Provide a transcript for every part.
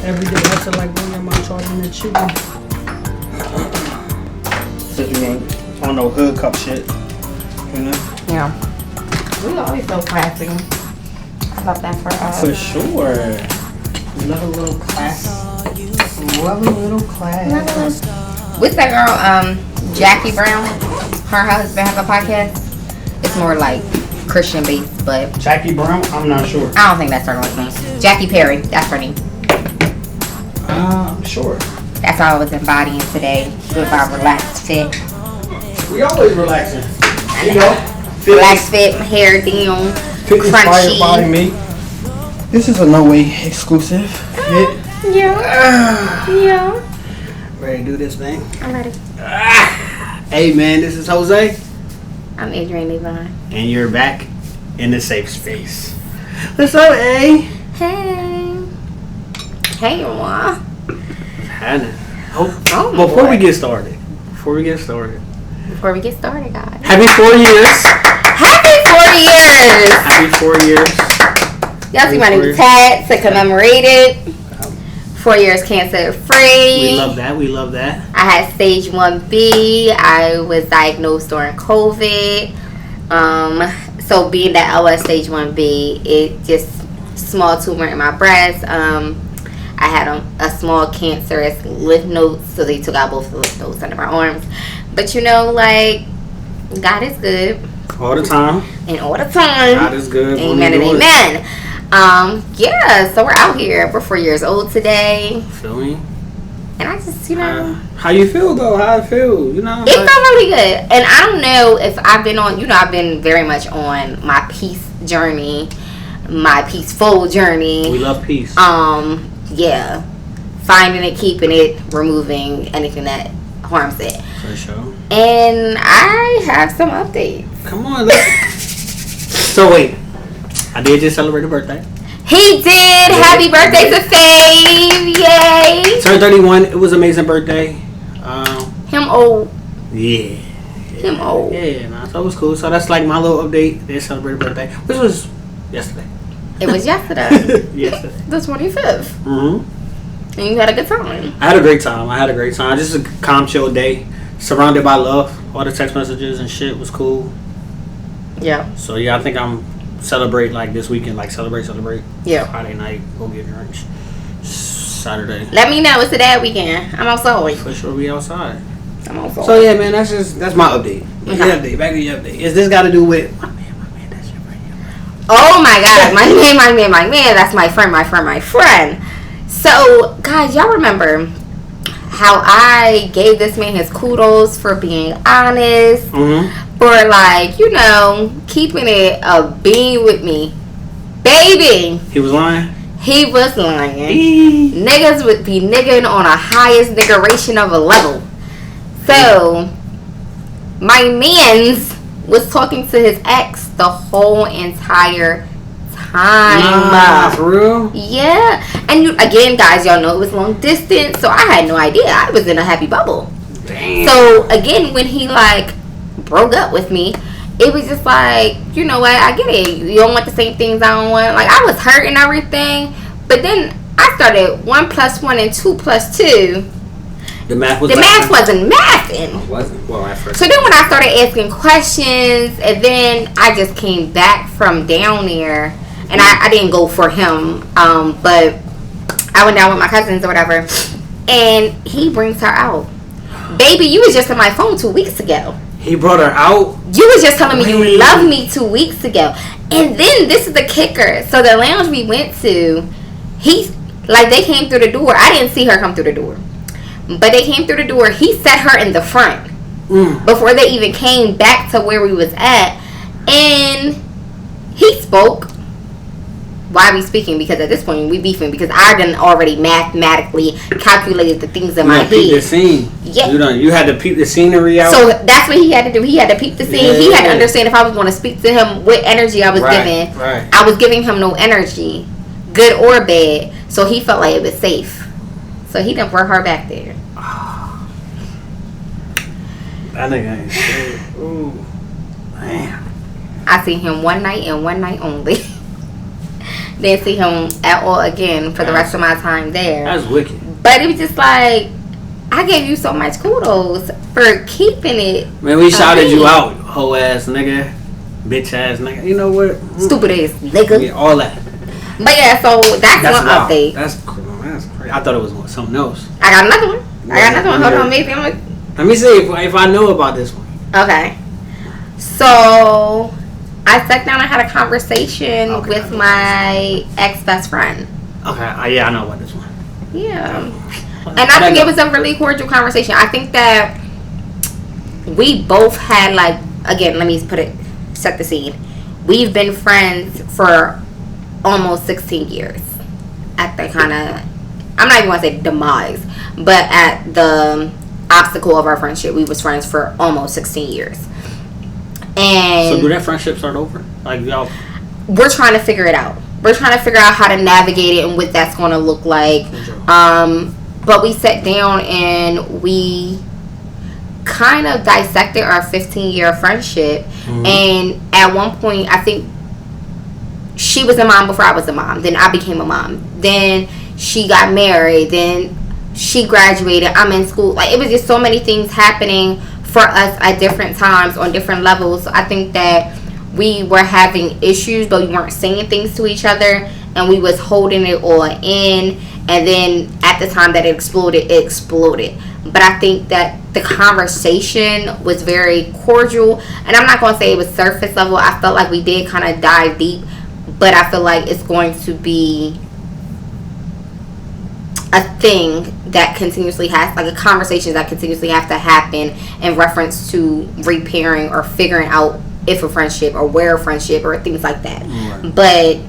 Everyday hustle like William, I'm charging the chicken. Said you ain't on no hood cup shit. You know? Yeah. We always so classy. I love that for us. For sure. Love a little class. Love a little class. What's that girl, Jackie Brown? Her and her husband have a podcast. It's more like Christian based, but Jackie Brown? I'm not sure. I don't think that's her name. Jackie Perry, that's her name. I'm sure. That's all I was embodying today. Good vibe, relaxed fit. We always relaxing. You know? Relaxed fit, hair down, Inspired by crunchy. me. This is a No Way exclusive. Yeah. Ready to do this thing? I'm ready. Hey man, this is Jose. I'm Adrienne Levine. And you're back in the safe space. What's up, A? Hey. Hey, y'all. Hannah. Oh, Before boy. we get started. Before we get started, guys. Happy 4 years. Happy 4 years! Happy 4 years. Y'all see my new tat to commemorate it. 4 years cancer free. We love that. We love that. I had stage 1B. I was diagnosed during COVID. So being that I was stage 1B, it just small tumor in my breast. I had a small cancerous lymph nodes, so they took out both the lymph nodes under my arms. But you know, like, God is good. All the time. And all the time. God is good. Amen and amen. Yeah, so we're out here. We're 4 years old today. Feel me? And I just, you know. How you feel though? How I feel? You know? It felt really good. And I don't know if I've been on, I've been very much on my peace journey, my peaceful journey. We love peace. Yeah. Finding it, keeping it, removing anything that harms it. For sure. And I have some updates. Come on, So wait. I did just celebrate a birthday. He did! Yeah. Happy birthday to Fave! Yay! Turned 31. It was an amazing birthday. Him old. Yeah. Him old. Yeah, nah, so it was cool. So that's like my little update. They celebrated birthday, which was yesterday. It was yesterday. Yesterday. The 25th. Mm-hmm. And you had a good time. I had a great time. Just a calm, chill day. Surrounded by love. All the text messages and shit was cool. Yeah. So yeah, I think I'm celebrate like this weekend. Like celebrate. Yeah. Friday night, go get drinks. Saturday. Let me know. It's a dad weekend. I'm outside. For sure, we outside. I'm outside. So yeah, man, that's my update. Okay. Your update. Back to your update. Is this got to do with my man? That's your friend. Oh my God. My man. That's my friend. So, guys, y'all remember how I gave this man his kudos for being honest, Mm-hmm. for like, keeping it a bean with me. Baby, He was lying. he was lying. Niggas would be nigging on a highest niggeration of a level. So, my mans was talking to his ex the whole entire time. Nah, for real? Yeah. And again, guys, y'all know it was long distance, so I had no idea. I was in a happy bubble. Damn. So, again, when he, broke up with me, it was just like, you know what, I get it. You don't want the same things I don't want. Like, I was hurt and everything, but then I started 1 + 1 and 2 + 2. The math was. The math wasn't mathing. It wasn't. Well, at first. So then when I started asking questions, and then I just came back from down there, and I didn't go for him, but I went down with my cousins or whatever, and he brings her out. Baby, you was just on my phone 2 weeks ago. He brought her out. You was just telling me you Wait. love me 2 weeks ago. And then this is the kicker. So the lounge we went to, they came through the door. I didn't see her come through the door. But they came through the door. He set her in the front before they even came back to where we was at. And he spoke. Why are we speaking? Because at this point we beefing because I done already mathematically calculated the things in my head. Peep the scene. Yeah. You had to peep the scenery out. So that's what he had to do. He had to peep the scene. Yeah. He had to understand if I was going to speak to him, what energy I was giving. Right. I was giving him no energy, good or bad. So he felt like it was safe. So he done brought her back there. That nigga ain't shit. Ooh. Man. I seen him one night and one night only. Didn't see him at all again for the rest of my time there. That's wicked. But it was just like, I gave you so much kudos for keeping it. Man, we shouted you out, hoe ass nigga, bitch ass nigga. You know what? Stupid ass nigga. Yeah, all that. But yeah, so that's one wild. update. That's crazy. I thought it was something else. I got another one. Hold on, maybe let me see if I know about this one. Okay. So I sat down and had a conversation with my ex-best friend. Okay. Yeah, I know about this one. Yeah. And I think it was a really cordial conversation. I think that we both had, like, again, let me set the scene. We've been friends for almost 16 years. At the kind of, I'm not even going to say demise, but at the obstacle of our friendship, we was friends for almost 16 years. And so do that friendship start over? Like, y'all? We're trying to figure it out. We're trying to figure out how to navigate it and what that's going to look like. But we sat down and we kind of dissected our 15-year friendship. Mm-hmm. And at one point, I think she was a mom before I was a mom. Then I became a mom. Then she got married. Then she graduated. I'm in school. Like, it was just so many things happening for us at different times on different levels. So I think that we were having issues, but we weren't saying things to each other. And we was holding it all in. And then at the time that it exploded. But I think that the conversation was very cordial. And I'm not going to say it was surface level. I felt like we did kind of dive deep. But I feel like it's going to be a thing that continuously has, like, a conversation that continuously has to happen in reference to repairing or figuring out if a friendship or where a friendship or things like that. Right. But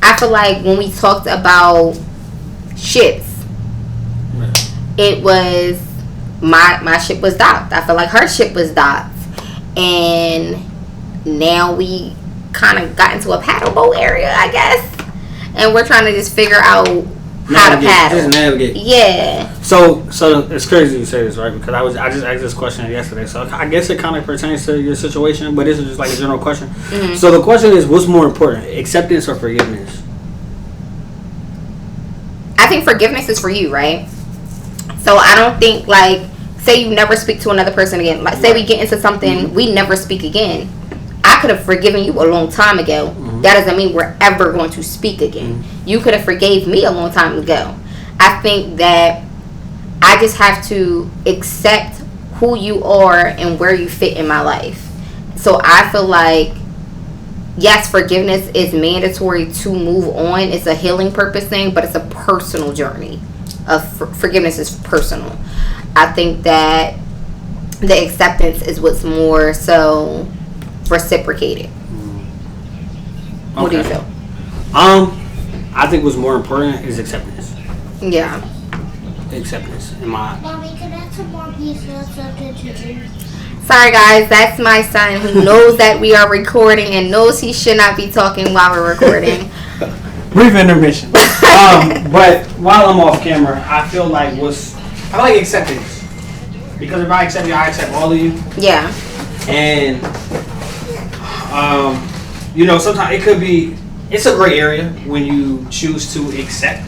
I feel like when we talked about ships, it was my ship was docked. I feel like her ship was docked, and now we kind of got into a paddle boat area, I guess, and we're trying to just figure out how to paddle. Just navigate. Yeah. So it's crazy you say this, right? Because I just asked this question yesterday, so I guess it kind of pertains to your situation, but this is just like a general question. Mm-hmm. So the question is, what's more important, acceptance or forgiveness? I think forgiveness is for you, right? So I don't think, like, say you never speak to another person again. Like, say we get into something, mm-hmm. we never speak again. I could have forgiven you a long time ago. Mm-hmm. That doesn't mean we're ever going to speak again. Mm-hmm. You could have forgave me a long time ago. I think that I just have to accept who you are and where you fit in my life. So I feel like, yes, forgiveness is mandatory to move on. It's a healing purpose thing, but it's a personal journey. Forgiveness is personal. I think that the acceptance is what's more so reciprocated. Okay. What do you feel? I think what's more important is acceptance. Yeah. Acceptance in my. Mommy, can I have some more pizza substitute? Sorry guys, that's my son who knows that we are recording and knows he should not be talking while we're recording. Brief intermission. But while I'm off camera, I feel like acceptance. Because if I accept you, I accept all of you. Yeah. And sometimes it could be, it's a gray area when you choose to accept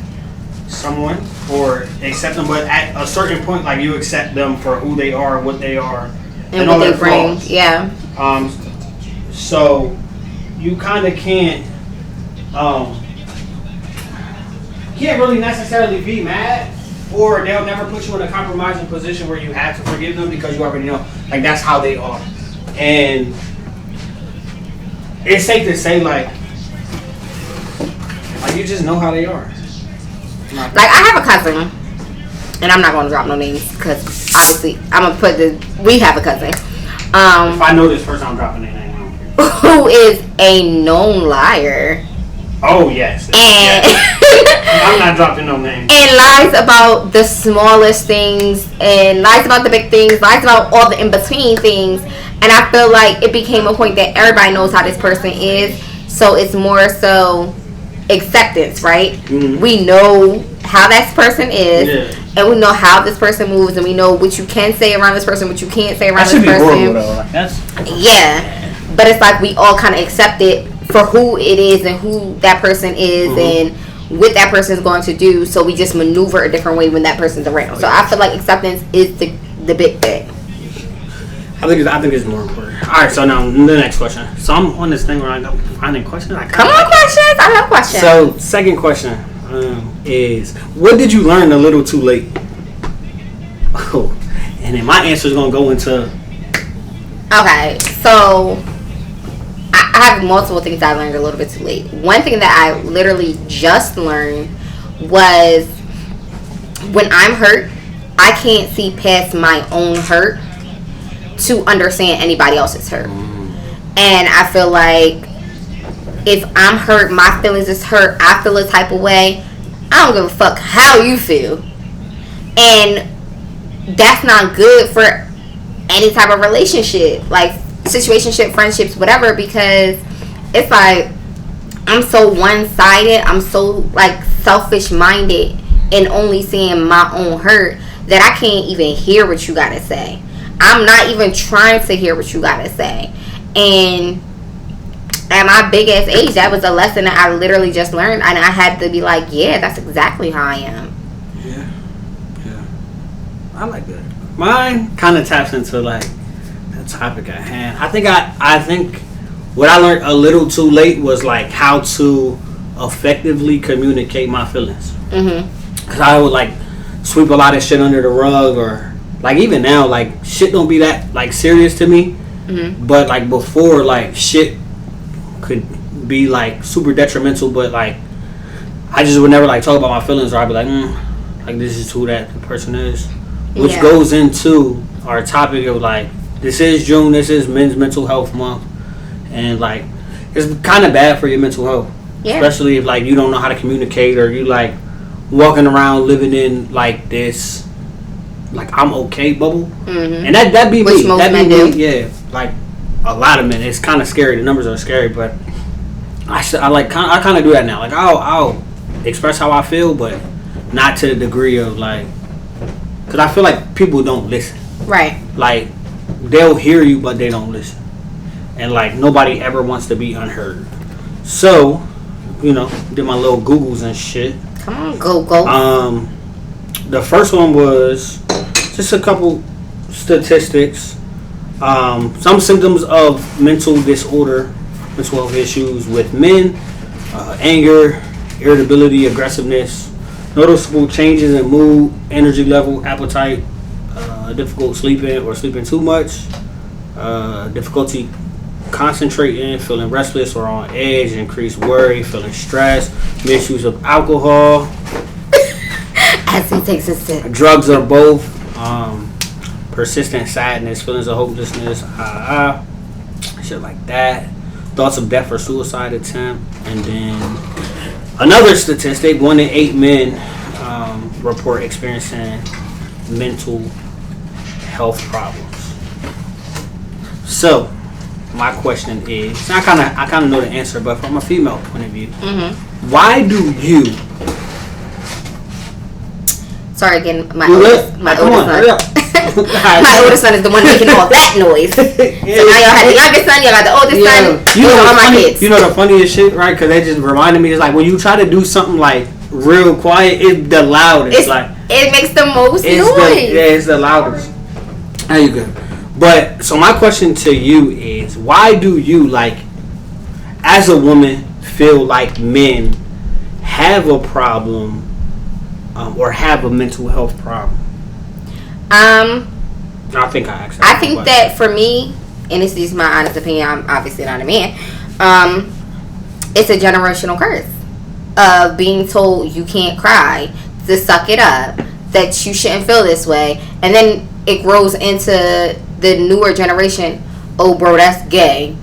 someone or accept them, but at a certain point, like, you accept them for who they are, what they are, and what they bring. Yeah. So you kind of can't really necessarily be mad, or they'll never put you in a compromising position where you have to forgive them because you already know, like, that's how they are. And it's safe to say, like you just know how they are. Like, I have a cousin, and I'm not going to drop no names because obviously we have a cousin. If I know this person, I'm dropping their name. Who is a known liar. Oh, yes. And I'm not dropping no name. And lies about the smallest things, and lies about the big things, lies about all the in-between things. And I feel like it became a point that everybody knows how this person is. So it's more so acceptance, right? Mm-hmm. We know how that person is, and we know how this person moves, and we know what you can say around this person, what you can't say around this person. Horrible, though. Like, yeah, but it's like we all kind of accept it for who it is and who that person is and what that person is going to do. So we just maneuver a different way when that person's around. So I feel like acceptance is the big thing. I think it's more important. All right, so now the next question. So I'm on this thing where I go finding questions. Come on, questions. I love questions. So second question is, what did you learn a little too late? Oh, and then my answer is gonna go into. Okay, so I have multiple things I learned a little bit too late. One thing that I literally just learned was when I'm hurt, I can't see past my own hurt to understand anybody else's hurt. And I feel like if I'm hurt, my feelings is hurt, I feel a type of way, I don't give a fuck how you feel. And that's not good for any type of relationship, like situationship, friendships, whatever, because it's like I'm so one-sided, I'm so like selfish minded and only seeing my own hurt that I can't even hear what you gotta say. I'm not even trying to hear what you gotta say. And at my big ass age, that was a lesson that I literally just learned, and I had to be like, yeah, that's exactly how I am. Yeah. I like that. Mine kind of taps into like the topic at hand. I think what I learned a little too late was like how to effectively communicate my feelings. Because I would like sweep a lot of shit under the rug, or like even now, like shit don't be that like serious to me. But like before, like shit could be like super detrimental, but like I just would never like talk about my feelings, or I'd be like this is who that person is, which goes into our topic of like, this is June, this is Men's Mental Health Month, and like it's kind of bad for your mental health, especially if like you don't know how to communicate, or you like walking around living in like this like I'm okay bubble, and that be which me. Most that men be do. Me. Yeah, like a lot of men. It's kind of scary. The numbers are scary, but I kind of do that now. Like I'll express how I feel, but not to the degree of like, because I feel like people don't listen. Right. Like they'll hear you, but they don't listen, and like nobody ever wants to be unheard. So, you know, did my little Googles and shit. Come on, go. The first one was just a couple statistics. Some symptoms of mental disorder, mental health issues with men: anger, irritability, aggressiveness, noticeable changes in mood, energy level, appetite, difficult sleeping or sleeping too much, difficulty concentrating, feeling restless or on edge, increased worry, feeling stressed, misuse of alcohol, as he takes a sip, drugs or both, persistent sadness, feelings of hopelessness, shit like that, thoughts of death or suicide attempt. And then another statistic: 1 in 8 men report experiencing mental health problems. So my question is, I kind of know the answer, but from a female point of view, why do you? Sorry again, my Come oldest on, hurry up. my oldest son is the one making all that noise. So now y'all had the youngest son, y'all got the oldest son. You know, all my kids. You know the funniest shit, right? Because they just reminded me, it's like when you try to do something like real quiet, it's the loudest. It makes the most noise. It's the loudest. There you go. But so my question to you is, why do you, like, as a woman, feel like men have a problem or have a mental health problem? I think I asked that. I think that for me, and this is my honest opinion, I'm obviously not a man, it's a generational curse of being told you can't cry, to suck it up, that you shouldn't feel this way, and then it grows into the newer generation. Oh, bro, that's gay.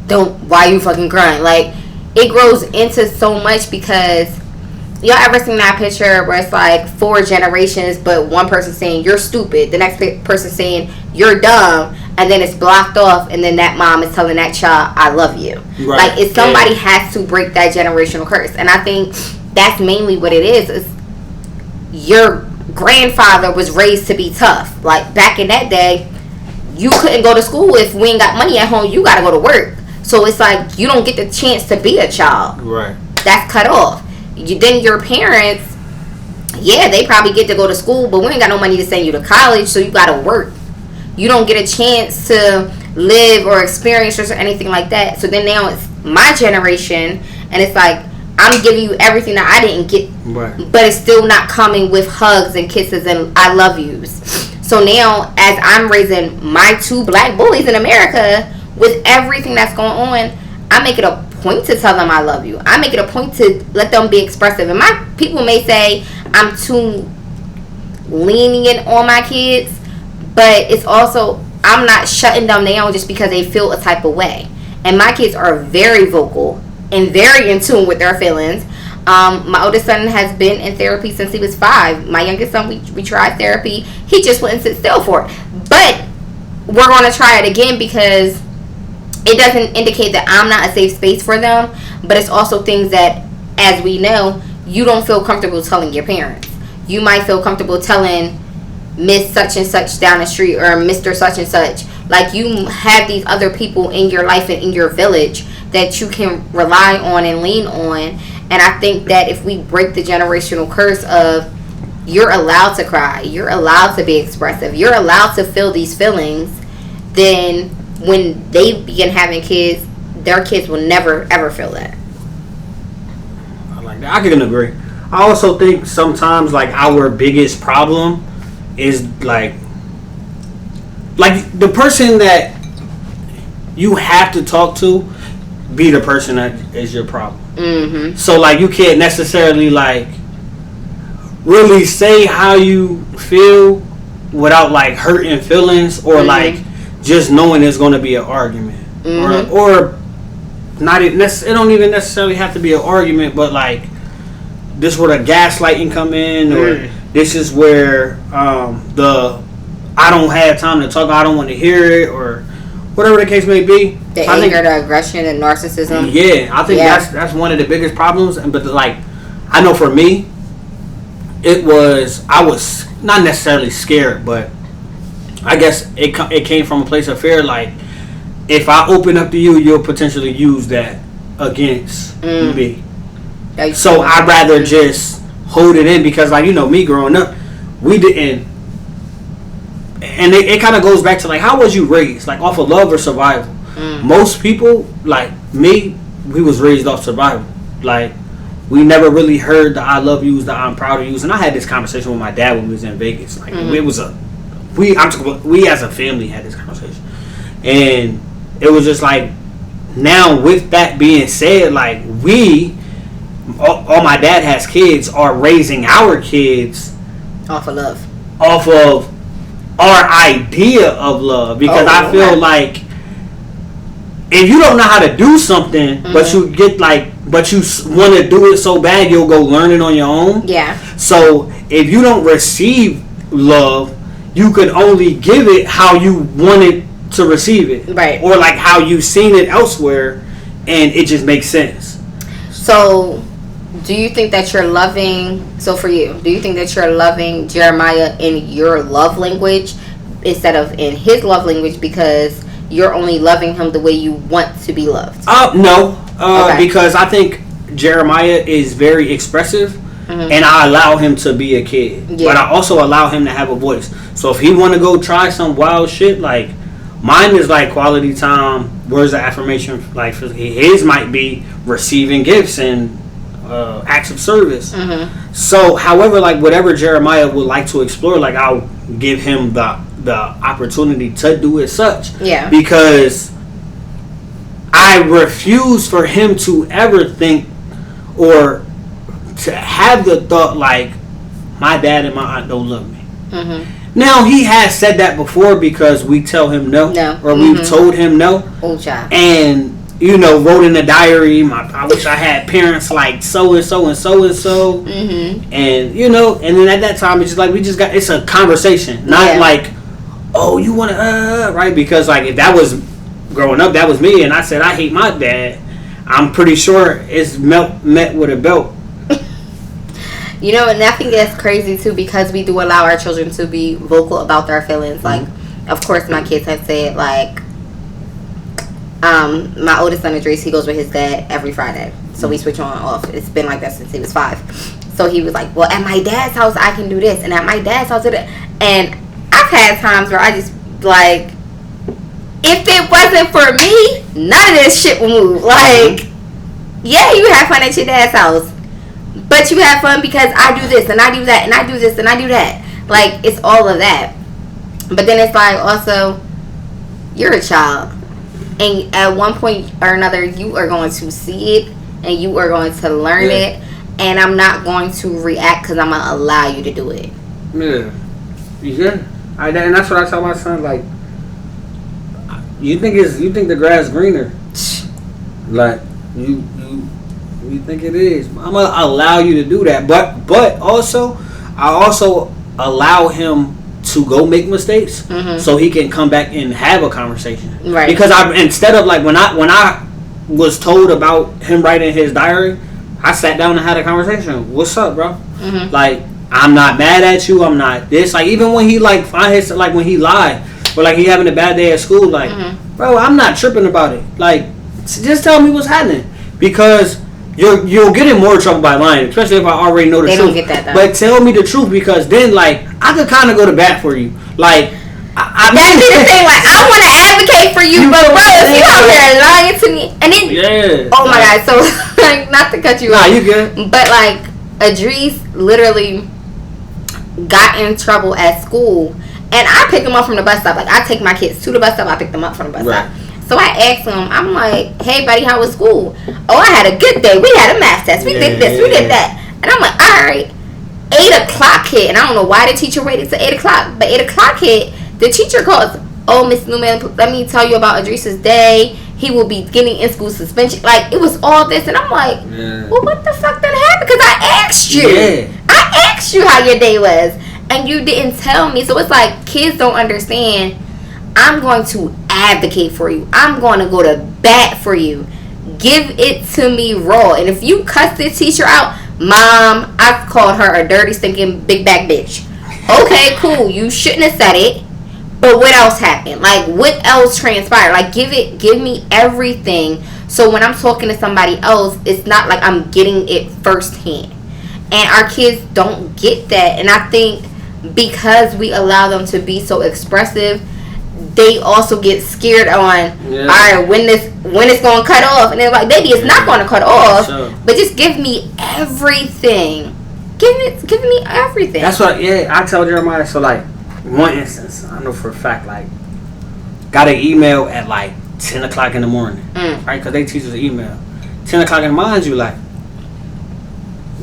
Why you fucking crying? Like, it grows into so much, because y'all ever seen that picture where it's like 4 generations, but one person saying you're stupid, the next person saying you're dumb, and then it's blocked off, and then that mom is telling that child, I love you. Right. Like, if somebody has to break that generational curse. And I think that's mainly what it is your grandfather was raised to be tough. Like, back in that day, you couldn't go to school if we ain't got money at home. You gotta go to work. So it's like you don't get the chance to be a child. Right. That's cut off. Then your parents, yeah, they probably get to go to school, but we ain't got no money to send you to college, so you gotta work. You don't get a chance to live or experience or anything like that. So then now it's my generation, and it's like I'm giving you everything that I didn't get, Right. but it's still not coming with hugs and kisses and I love yous. So now, as I'm raising my 2 black boys in America, with everything that's going on, I make it a point to tell them I love you. I make it a point to let them be expressive. And my people may say I'm too lenient on my kids, but it's also I'm not shutting them down just because they feel a type of way. And my kids are very vocal and very in tune with their feelings. My oldest son has been in therapy since he was 5. My youngest son, we tried therapy. He just wouldn't sit still for it. But we're going to try it again because it doesn't indicate that I'm not a safe space for them. But it's also things that, as we know, you don't feel comfortable telling your parents. You might feel comfortable telling Miss such and such down the street or Mr. such and such. Like, you have these other people in your life and in your village that you can rely on and lean on. And I think that if we break the generational curse of you're allowed to cry, you're allowed to be expressive, you're allowed to feel these feelings, then when they begin having kids, their kids will never ever feel that. I like that. I can agree. I also think sometimes like our biggest problem is like the person that you have to talk to be the person that is your problem. Mm-hmm. So like you can't necessarily like really say how you feel without like hurting feelings or like just knowing there's going to be an argument or not. It don't even necessarily have to be an argument, but like this where the gaslighting come in, or this is where the I don't have time to talk, I don't want to hear it, or whatever the case may be. The anger, the aggression, the narcissism. Yeah, I think that's one of the biggest problems. But like, I know for me, I was not necessarily scared, but I guess it came from a place of fear. Like, if I open up to you, you'll potentially use that against me. So I'd rather just hold it in because, like, you know, me growing up, we didn't. And it kind of goes back to, like, how was you raised? Like, off of love or survival? Most people, like me, we was raised off survival. Like, we never really heard the I love yous, the I'm proud of yous. And I had this conversation with my dad when we was in Vegas. Like, it was we as a family had this conversation. And it was just like, now with that being said, like, all my dad has kids, are raising our kids off of love. Off of our idea of love. Because I feel like if you don't know how to do something, but you want to do it so bad, you'll go learn it on your own. Yeah. So if you don't receive love, you can only give it how you wanted to receive it. Right. Or like how you've seen it elsewhere, and it just makes sense. So, do you think that you're loving, so for you, do you think that you're loving Jeremiah in your love language instead of in his love language because you're only loving him the way you want to be loved? No. Because I think Jeremiah is very expressive, and I allow him to be a kid. Yeah. But I also allow him to have a voice. So if he want to go try some wild shit, like, mine is like quality time, words of affirmation. Like, his might be receiving gifts and acts of service. So, however, like, whatever Jeremiah would like to explore, like, I'll give him the opportunity to do it such. Yeah. Because I refuse for him to ever think or to have the thought like my dad and my aunt don't love me. Now, he has said that before because we tell him no. Or we've told him no. Oh, child. And, you know, wrote in the diary, I wish I had parents like so-and-so and so-and-so. And, you know, and then at that time, it's just like, it's a conversation. Not like, oh, you want to, right? Because, like, if that was growing up, that was me, and I said I hate my dad, I'm pretty sure it's met with a belt. You know, and I think that's crazy too because we do allow our children to be vocal about their feelings. Like, of course, my kids have said, like, My oldest son Idris, he goes with his dad every Friday, so we switch on and off. It's been like that since he was 5. So he was like, well, at my dad's house I can do this, and at my dad's house do that. And I've had times where I just like, if it wasn't for me, none of this shit would move. Like, yeah, you have fun at your dad's house, but you have fun because I do this and I do that and I do this and I do that. Like, it's all of that. But then it's like, also, you're a child, and at one point or another you are going to see it and you are going to learn it, and I'm not going to react because I'm going to allow you to do it. Yeah. And that's what I tell my son, like, you think the grass greener, like you think it is. I'm gonna allow you to do that, but also I also allow him to go make mistakes, so he can come back and have a conversation. Right. Because instead of like when I was told about him writing his diary, I sat down and had a conversation. What's up, bro? Like, I'm not mad at you. I'm not this. Like, even when he like find his, like when he lied, or like he having a bad day at school, like, bro, I'm not tripping about it. Like, just tell me what's happening, because you'll get in more trouble by lying, especially if I already know the truth. They don't get that though. But tell me the truth, because then like I could kind of go to bat for you. Like, That'd be the thing. Like, I want to advocate for you, but bro, if you out there lying to me, and then oh my god, so like, not to cut you off, you good? but like, Idris literally got in trouble at school, and I pick him up from the bus stop. Like, I take my kids to the bus stop, I pick them up from the bus stop. So I asked him, I'm like, hey buddy, how was school? Oh, I had a good day. We had a math test. We did this, we did that. And I'm like, alright. 8 o'clock hit, and I don't know why the teacher waited till 8 o'clock, but 8 o'clock hit, the teacher calls, oh, Miss Newman, let me tell you about Idris's day. He will be getting in school suspension. Like, it was all this, and I'm like, well, what the fuck done happened? Because I asked you. I asked you how your day was, and you didn't tell me. So it's like, kids don't understand. I'm going to advocate for you. I'm going to go to bat for you. Give it to me raw. And if you cuss this teacher out, Mom, I called her a dirty, stinking, big back bitch. Okay, cool. You shouldn't have said it. But what else happened? Like, what else transpired? Like, give me everything. So when I'm talking to somebody else, it's not like I'm getting it firsthand. And our kids don't get that. And I think because we allow them to be so expressive, they also get scared on, all right, when it's going to cut off. And they're like, baby, it's not going to cut off. But just give me everything. Give me everything. That's what, I tell Jeremiah. So, like, one instance, I know for a fact, like, got an email at, like, 10 o'clock in the morning. Right? Because they teach us email. 10 o'clock in the morning, you like,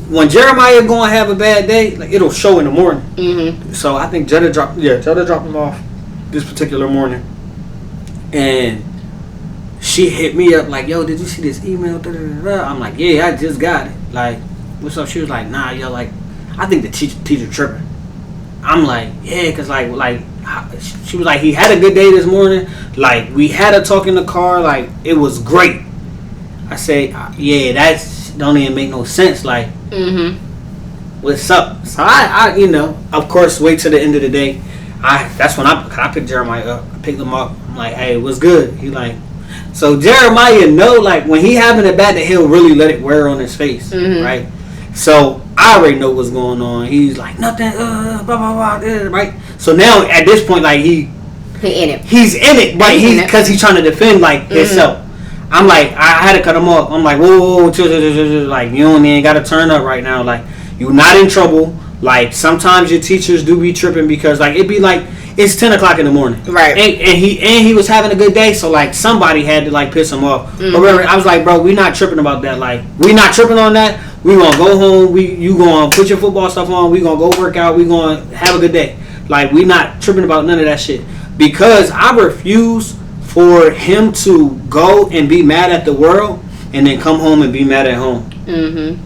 when Jeremiah going to have a bad day, like, it'll show in the morning. So, I think Jetta dropped him off this particular morning, and she hit me up like, yo, did you see this email? I'm like, yeah, I just got it. Like, what's up? She was like, nah, yo, like, I think the teacher tripping. I'm like, yeah, because like she was like, he had a good day this morning, like, we had a talk in the car, like, it was great. I say, yeah, that don't even make no sense. Like, what's up? So I of course, wait till the end of the day. That's when I picked Jeremiah up. I picked him up. I'm like, hey, what's good? He like, so Jeremiah know, like, when he having it bad, that he'll really let it wear on his face, right? So I already know what's going on. He's like, nothing, blah blah blah, right? So now at this point, like, he's in it, but because he's trying to defend, like, himself. I'm like, I had to cut him off. I'm like, whoa, chill, like, you don't even gotta turn up right now. Like, you're not in trouble. Like, sometimes your teachers do be tripping because, like, it'd be like, it's 10 o'clock in the morning. Right. And he was having a good day, so, like, somebody had to, like, piss him off. Or whatever. I was like, bro, we not tripping about that. Like, we not tripping on that. We gonna go home. You gonna put your football stuff on. We gonna go work out. We gonna have a good day. Like, we not tripping about none of that shit. Because I refuse for him to go and be mad at the world and then come home and be mad at home.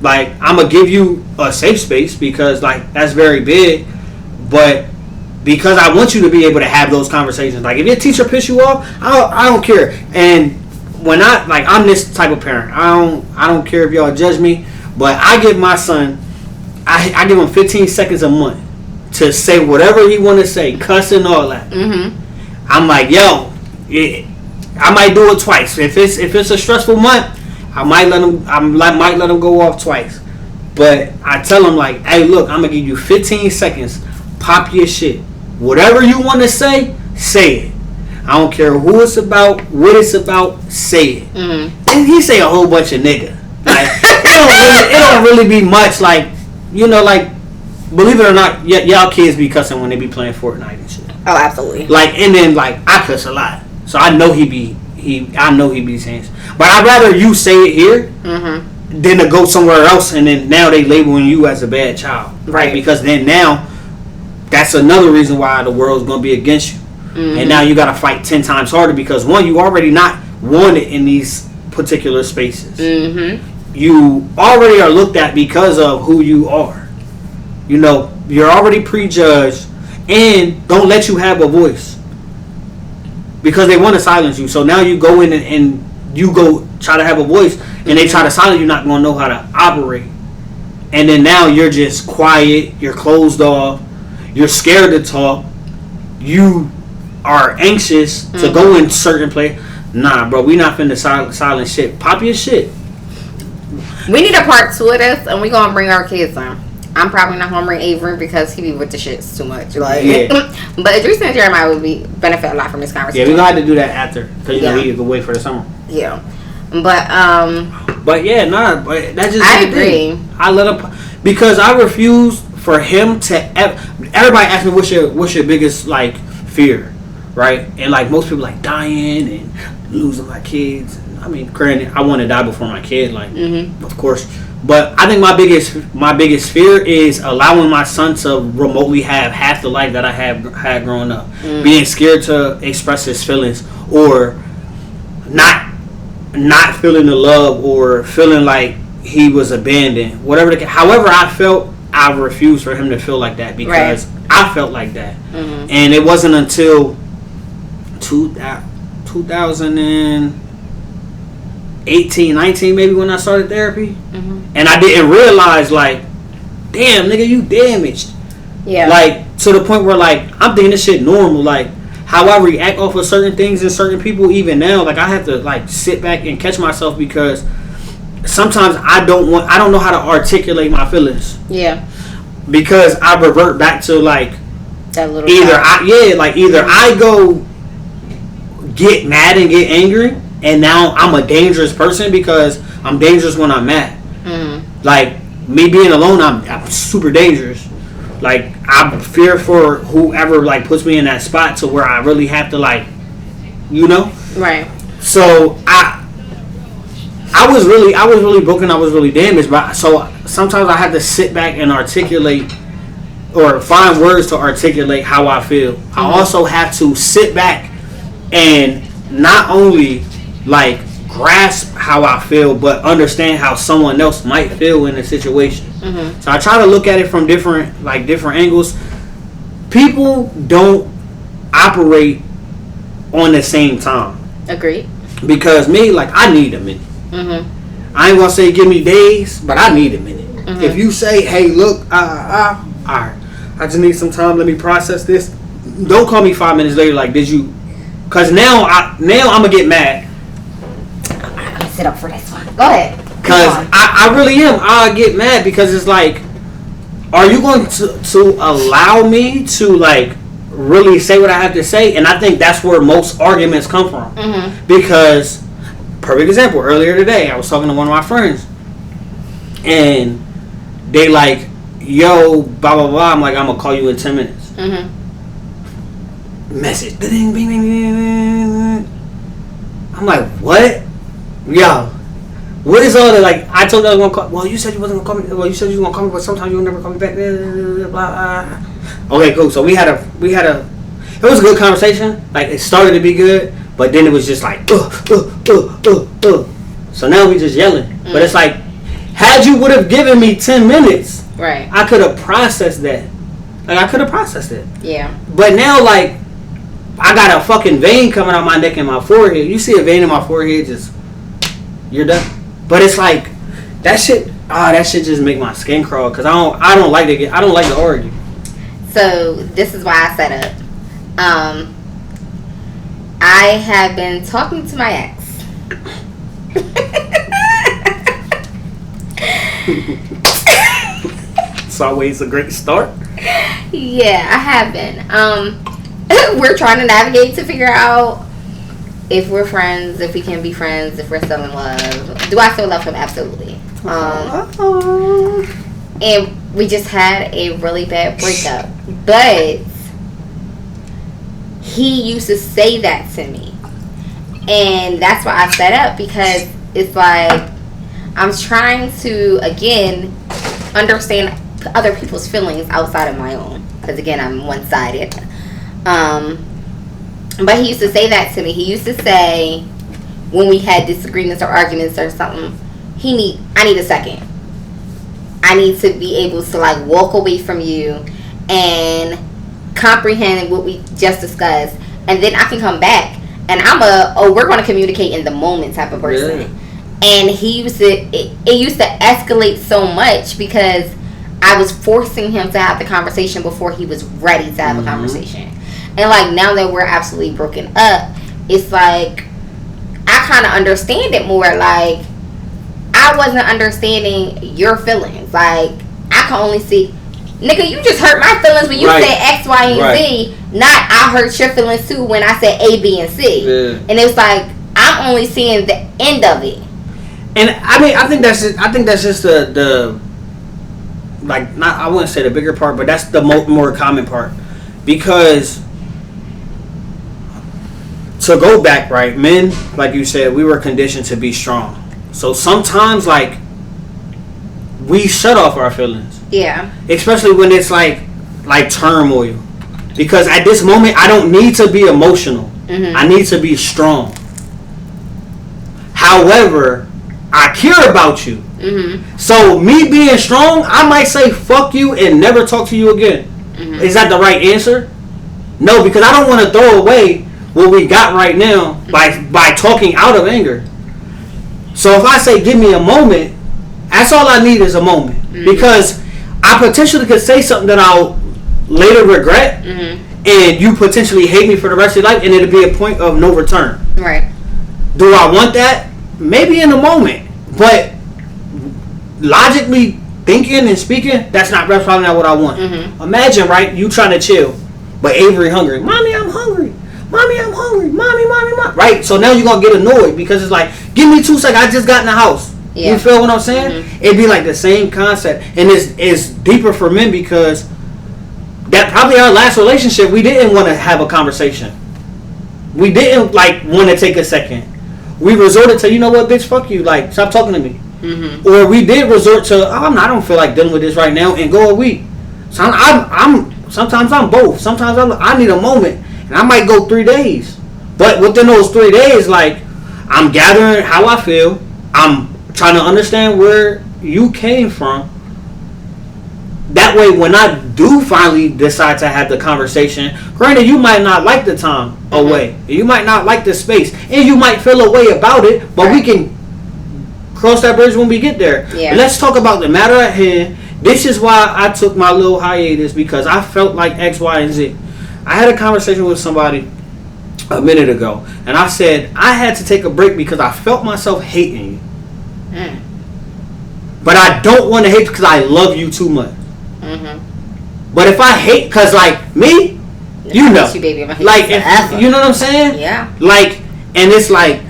Like, I'm gonna give you a safe space because, like, that's very big, but because I want you to be able to have those conversations. Like, if your teacher piss you off, I don't care. And when I'm this type of parent. I don't care if y'all judge me, but I give my son, I give him 15 seconds a month to say whatever he want to say, cuss and all that. I'm like, yo, I might do it twice. If it's a stressful month, I might let them go off twice. But I tell them like, hey, look, I'm gonna give you 15 seconds. Pop your shit. Whatever you want to say it. I don't care who it's about, what it's about. Say it. Mm-hmm. And he say a whole bunch of nigga. Like it don't really be much. Like like believe it or not, y'all kids be cussing when they be playing Fortnite and shit. Oh, absolutely. Like and then like I cuss a lot, so I know he be saying. But I'd rather you say it here. Mm-hmm. Than to go somewhere else and then now they labeling you as a bad child, right? Because then now that's another reason why the world's gonna be against you, and now you gotta fight 10 times harder because one, you already not wanted in these particular spaces. You already are looked at because of who you are. You're already prejudged, and don't let you have a voice because they want to silence you. So now you go in and you go try to have a voice. And they try to silence you, not going to know how to operate. And then now you're just quiet, you're closed off, you're scared to talk, you are anxious to go in certain place. Nah, bro, we not finna silent shit. Pop your shit. We need a part 2 of this, and we gonna bring our kids on. I'm probably not gonna bring Avery because he be with the shits too much. Like, yeah. But Idris and Jeremiah would benefit a lot from this conversation. Yeah, we gonna have to do that after because we can wait for the summer. Yeah. But yeah, but that's just I agree. I let him because I refuse for him to. Everybody asks me what's your biggest like fear, right? And like most people like dying and losing my kids. I mean, granted, I want to die before my kid, like of course. But I think my biggest fear is allowing my son to remotely have half the life that I had growing up, being scared to express his feelings or not feeling the love or feeling like he was abandoned, however I felt, I refused for him to feel like that because I felt like that. And it wasn't until 2018, 19 maybe when I started therapy, and I didn't realize like, damn nigga, you damaged. Yeah. Like to the point where like I'm thinking this shit normal, like how I react off of certain things and certain people even now, like I have to like sit back and catch myself because sometimes I don't know how to articulate my feelings. Yeah. Because I revert back to like that little either I go get mad and get angry and now I'm a dangerous person because I'm dangerous when I'm mad. Like me being alone, I'm super dangerous. Like I fear for whoever like puts me in that spot to where I really have to like, right. So I was really broken. I was really damaged. But so sometimes I have to sit back and articulate or find words to articulate how I feel. I also have to sit back and not only like grasp how I feel, but understand how someone else might feel in a situation. So I try to look at it from different angles. People don't operate on the same time. Agreed. Because me, like I need a minute. I ain't gonna say give me days, but I need a minute. If you say, hey, look, alright, I just need some time. Let me process this. Don't call me 5 minutes later. Like, did you? Because now I'm gonna get mad. I'm gonna sit up for this one. Go ahead. Because I really am. I get mad because it's like, are you going to allow me to like really say what I have to say? And I think that's where most arguments come from. Because, perfect example, earlier today I was talking to one of my friends and they like, yo, blah blah blah. I'm like, I'm gonna call you in 10 minutes. Message. Bing, bing, bing, bing. I'm like, what? Yo, what is all that? Like, I told you I was gonna call. Well, you said you wasn't gonna call me. Well, you said you was gonna call me, but sometimes you'll never call me back. Blah, blah. Okay, cool. So we had a. It was a good conversation. Like it started to be good, but then it was just like, So now we just yelling. But it's like, had you would have given me 10 minutes, right? I could have processed that. Like I could have processed it. Yeah. But now, like, I got a fucking vein coming out my neck and my forehead. You see a vein in my forehead, just you're done. But it's like that shit just make my skin crawl because I don't like to argue. So this is why I set up. I have been talking to my ex. It's always a great start. Yeah, I have been. We're trying to navigate to figure out if we're friends, if we can be friends, if we're still in love. Do I still love him? Absolutely. And we just had a really bad breakup. But he used to say that to me. And that's why I set up, because it's like I'm trying to, again, understand other people's feelings outside of my own. Because, again, I'm one-sided. But he used to say that to me. He used to say, when we had disagreements or arguments or something, I need a second. I need to be able to, like, walk away from you and comprehend what we just discussed, and then I can come back. And we're going to communicate in the moment type of person. Yeah. And it used to escalate so much because I was forcing him to have the conversation before he was ready to have a conversation. And like now that we're absolutely broken up, it's like I kind of understand it more. Like I wasn't understanding your feelings. Like I can only see, nigga, you just hurt my feelings when you said X, Y, and Z. Not I hurt your feelings too when I said A, B, and C. Yeah. And it's like I'm only seeing the end of it. And I mean, I think that's just the like, not, I wouldn't say the bigger part, but that's the more common part. Because to go back, right, men, like you said, we were conditioned to be strong. So sometimes, like, we shut off our feelings. Yeah. Especially when it's like turmoil. Because at this moment, I don't need to be emotional. Mm-hmm. I need to be strong. However, I care about you. Mm-hmm. So me being strong, I might say fuck you and never talk to you again. Mm-hmm. Is that the right answer? No, because I don't want to throw away what we got right now by talking out of anger. So if I say give me a moment, that's all I need is a moment. Mm-hmm. Because I potentially could say something that I'll later regret, and you potentially hate me for the rest of your life, and it'll be a point of no return. Right. Do I want that? Maybe in a moment, but logically thinking and speaking, that's probably not what I want. Mm-hmm. Imagine, right, you trying to chill, but Avery hungry. Mommy, I'm hungry. Mommy, I'm hungry. Mommy. Right? So now you're going to get annoyed because it's like, give me 2 seconds. I just got in the house. Yeah. You feel what I'm saying? Mm-hmm. It'd be like the same concept. And it's deeper for men because that probably our last relationship, we didn't want to have a conversation. We didn't want to take a second. We resorted to, you know what, bitch, fuck you. Like, stop talking to me. Mm-hmm. Or we did resort to, I don't feel like dealing with this right now, and go a week. So sometimes I'm both. Sometimes I need a moment, and I might go 3 days. But within those 3 days, like, I'm gathering how I feel. I'm trying to understand where you came from. That way, when I do finally decide to have the conversation, granted, you might not like the time away. You might not like the space. And you might feel a way about it, but we can cross that bridge when we get there. Yeah. Let's talk about the matter at hand. This is why I took my little hiatus, because I felt like X, Y, and Z. I had a conversation with somebody a minute ago, and I said I had to take a break because I felt myself hating you. Mm. But I don't want to hate because I love you too much. Mm-hmm. But if I hate, because like me, you know, you, baby, like if, you know what I'm saying? Yeah. Like, and it's like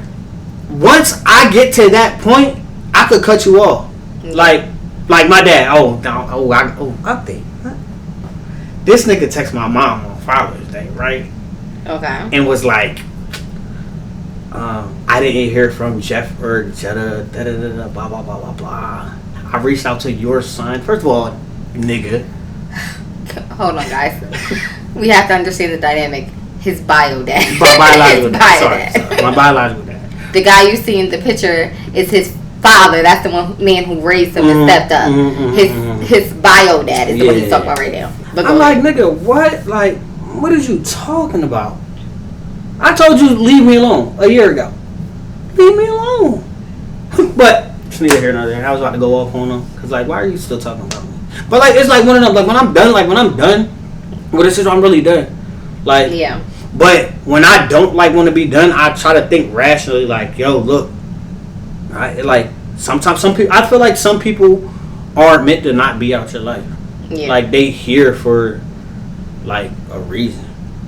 once I get to that point, I could cut you off. Mm-hmm. Like my dad. I think this nigga text my mom on Father's Day, right? Okay. And was like, I didn't hear from Jeff or Jetta, blah blah blah blah blah. I reached out to your son. First of all, nigga. Hold on, guys. We have to understand the dynamic. His bio dad. My biological dad. Sorry. My biological dad. The guy you see in the picture is his father. That's the man who raised him and stepped up. His bio dad is the one he's talking about right now. But I'm like, nigga, what? Like, what are you talking about? I told you leave me alone a year ago. Leave me alone. But it's neither here nor there. I was about to go off on him because, like, why are you still talking about me? But like, it's like one of them. Like when I'm done with this, I'm really done. Like, yeah. But when I don't like want to be done, I try to think rationally. Like, yo, look, right? Like sometimes some people, I feel like some people are meant to not be out your life. Yeah. Like they here for like a reason.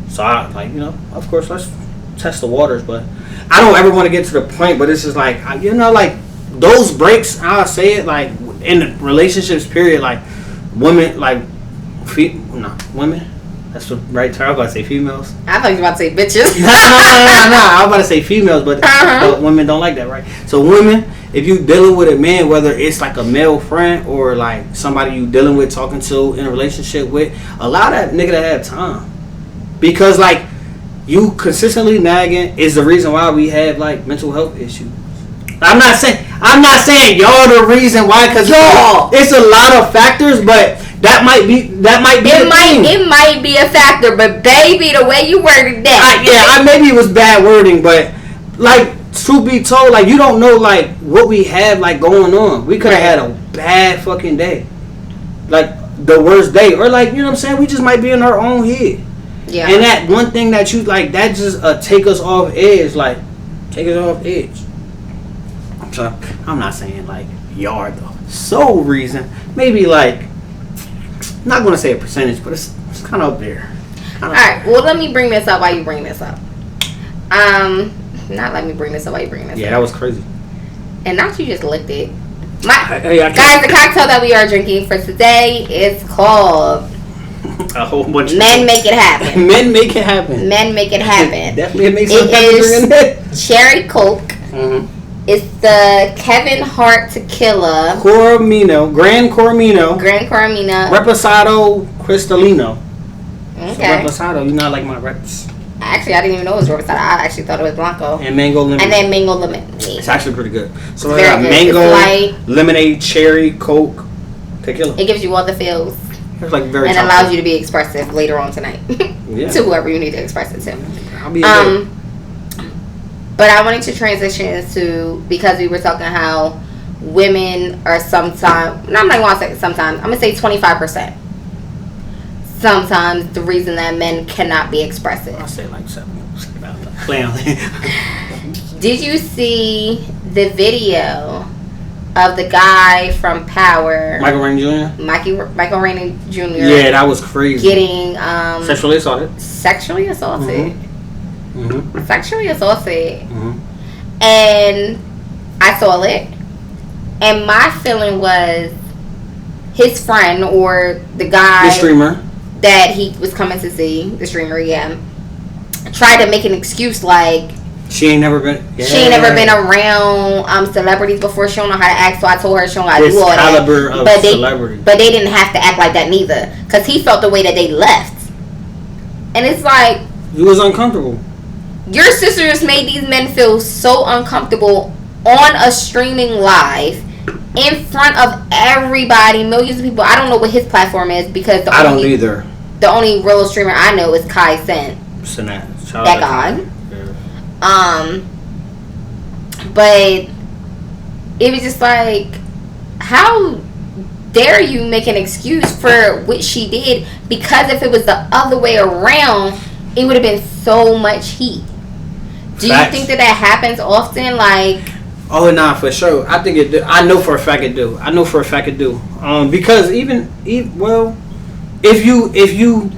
So I like, you know, of course, let's test the waters. But I don't ever want to get to the point. But it's just like, you know, like those breaks. I'll say it like in relationships. Period. Like women, like women. That's the right term. I was about to say females. I thought you were about to say bitches. no. I was about to say females, but women don't like that, right? So women, if you dealing with a man, whether it's like a male friend or like somebody you dealing with, talking to, in a relationship with, allow that nigga to have time. Because like you consistently nagging is the reason why we have like mental health issues. I'm not saying y'all the reason why, because it's a lot of factors, but that might be it might be a factor, but baby, the way you worded that, maybe it was bad wording, but like truth be told, like you don't know like what we have like going on. We could have had a bad fucking day, like the worst day, or like, you know what I'm saying, we just might be in our own head. Yeah. And that one thing that you like, that just take us off edge, like take us off edge. So I'm not saying like y'all the sole reason. Maybe like, not gonna say a percentage, but it's kind of up there. All right. Well, let me bring this up while you bring this up. Not let me bring this up while you bring this up. Yeah, that was crazy. And not you just licked it. Guys, the cocktail that we are drinking for today is called a whole bunch of Men Make It Happen. Men Make It Happen. Men Make It Happen. Definitely makes some pepper in it. Cherry Coke. Mm-hmm. It's the Kevin Hart Tequila. Gran Coromino. Reposado Cristalino. Okay. So Reposado, you not like my reps. Actually, I didn't even know it was Reposado. I actually thought it was Blanco. And mango lemonade. And then mango lemonade. It's actually pretty good. So it's very good. Mango, lemonade, cherry, Coke, tequila. It gives you all the feels. It's like very and allows you to be expressive later on tonight. Yeah. To whoever you need to express it to. I'll be there. But I wanted to transition into, because we were talking how women are sometimes, no, I'm not going to say sometimes, I'm going to say 25%. Sometimes the reason that men cannot be expressive. I'll say like 7%. Did you see the video of the guy from Power? Michael Rainey Jr.? Michael Rainey Jr. Yeah, that was crazy. Getting sexually assaulted. Sexually assaulted. Mm-hmm. Sexually assaulted. Mm-hmm. And I saw it. And my feeling was his friend or the guy, the streamer that he was coming to see, the streamer, tried to make an excuse like she ain't never been around celebrities before. She don't know how to act, so I told her she don't know how to do all that. But they didn't have to act like that neither, because he felt the way that they left. And it's like, he was uncomfortable. Your sister just made these men feel so uncomfortable on a streaming live in front of everybody, millions of people. I don't know what his platform is, because I don't either. The only real streamer I know is Kai Cenat. That guy. Yeah. But it was just like, how dare you make an excuse for what she did? Because if it was the other way around, it would have been so much heat. Do you think that happens often? Like, oh, nah, for sure. I think it do. I know for a fact it do. Because if you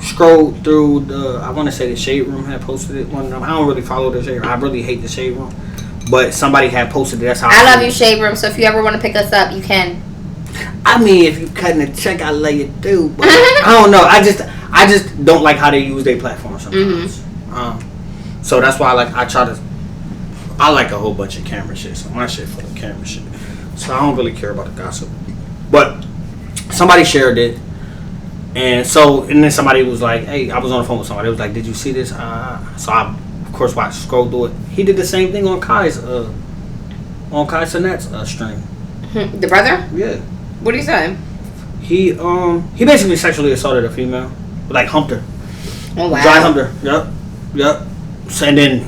scroll through I want to say the Shade Room had posted it one time. I don't really follow the Shade Room. I really hate the Shade Room, but somebody had posted it. That's how I love you, Shade Room. So if you ever want to pick us up, you can. I mean, if you cutting a check, I let you do. But I don't know. I just don't like how they use their platform sometimes. Mm-hmm. So that's why I like a whole bunch of camera shit. So my shit full of camera shit. So I don't really care about the gossip. But somebody shared it. And then somebody was like, hey, I was on the phone with somebody. It was like, did you see this? So I, of course, scrolled through it. He did the same thing on Kai Cenat's stream. The brother? Yeah. What did he say? He basically sexually assaulted a female. Like, humped her. Oh, wow. Dry humped her. Yep. And then,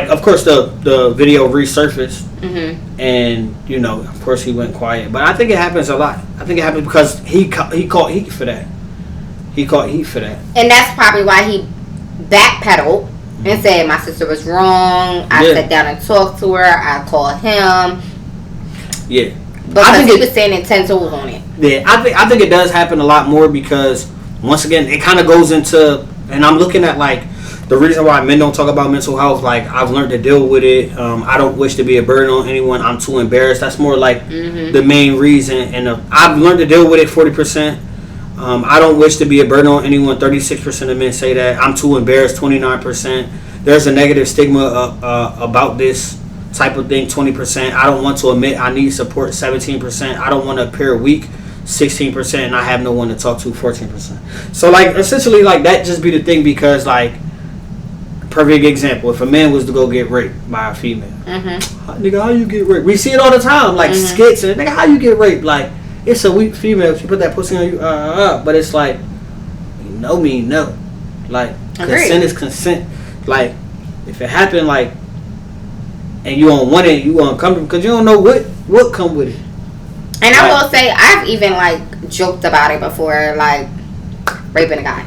of course, the video resurfaced. Mm-hmm. And, of course, he went quiet. But I think it happens a lot. I think it happens because he caught heat for that. And that's probably why he backpedaled and said my sister was wrong. I sat down and talked to her. I called him. Yeah. Because he was standing 10 toes on it. Yeah, I think it does happen a lot more because, once again, it kind of goes into, and I'm looking at, like, the reason why men don't talk about mental health. Like, I've learned to deal with it. I don't wish to be a burden on anyone. I'm too embarrassed. That's more like the main reason. And I've learned to deal with it 40%. I don't wish to be a burden on anyone. 36% of men say that. I'm too embarrassed. 29%. There's a negative stigma about this type of thing. 20%. I don't want to admit I need support. 17%. I don't want to appear weak. 16%. And I have no one to talk to. 14%. So, like, essentially, like, that just be the thing because, like, perfect example. If a man was to go get raped by a female, nigga, how you get raped? We see it all the time, like skits and nigga, how you get raped? Like, it's a weak female. She put that pussy on you, but it's like, you know me, no. Like, consent is consent. Like, if it happened, like, and you don't want it, you uncomfortable because you don't know what come with it. And I will say, I've even like joked about it before, like raping a guy.